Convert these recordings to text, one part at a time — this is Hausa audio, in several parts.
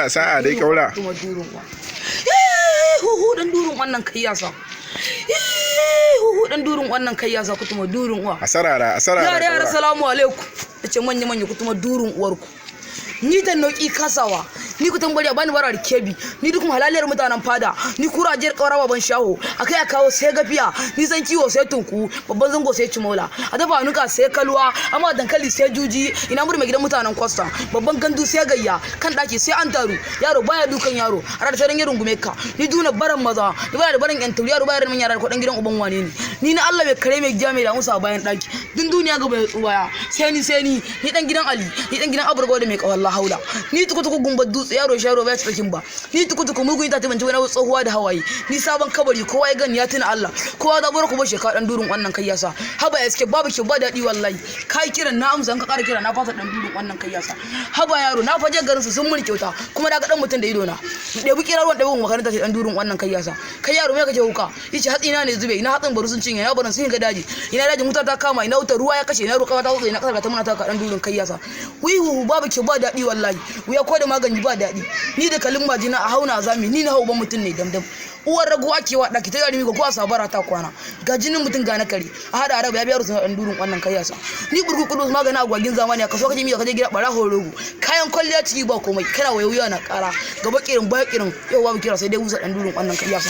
sa'a dai kaula kuma durun wa huhu dan durun wannan kai yasa huhu dan durun wannan kai yasa ku tuma durun wa asarara yare assalamu alaikum yace manya ku tuma durun uwarku ni da nauki kasawa ni ku tambari a bani barar kebi ni duk halaliyar mutanen fada ni kurajiyar kawara baban shaho akai a kawo sai gafiya ni san kiwo sai tunku babban zango sai cimola a dafa nuka sai kalwa amma dankali sai juji ina murme gidan mutanen kwasta babban gandu sai gayya kan daki sai an taru yaro baya dukan yaro a da sai yaron gume ka ni duna baran maza ni baya da baran yan turi yaro baya da yara ko dan gidan uban wane ne ni na Allah bai kare mai giya mai da musa bayan daki dun duniya ga bai tsuwaya sai ni dan gidan Ali ni dan gidan Aburgo da mai kawalla haula ni tukutuku gumbar dutse yaro sharo bai tsakin ba ni tukutuku mugun ita ta bance wani tsohuwa da hawaye ni sabon kabari kowa ya gani ya tuna Allah kowa da bar ku ba sheka dan durun wannan kai yasa haba ya suke babu ki ba dadi wallahi kai kiran na amsa ka kara kira na fasa dan durun wannan kai yasa haba yaro na faje garin su sun mun kyauta kuma da ga dan mutun da ido na da buki ruwan da bugun makaranta sai dan durun wannan kai yasa kai yaro me kake huka yace hatsina ne zube ina hatsin baru sun cinye na barin sun ga daji ina dajin wuta ta kama ina wuta ruwa ya kashe na ruka ta wuce ina kasar ta muna ta ka dan durun kai yasa wihu babu ki ba dadi wallahi wuya ko da magani ba dadi ni da kalin majina a hauna zami ni na hauban mutun ne damdam uwar rago ake wa daki ta yari mi ko asabara ta kwana ga jinin mutun ga na kare a hada araba ya biya rusun dan durun wannan kai yasa ni burgu kudu magani a gwagin zamani ka so kaje mi ka je gida bara horogo kayan kwalliya ciki ba komai kana wayuya na kara gaba kirin ba kirin yau babu kira sai dai wusa dan durun wannan kai yasa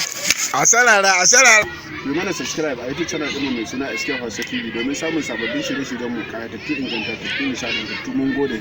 asarara yi mana subscribe a YouTube channel ɗinmu mai suna SK Hausa TV domin samun sababbin shirye-shiryenmu kayatattu ingantattu nishaɗantattu mun gode.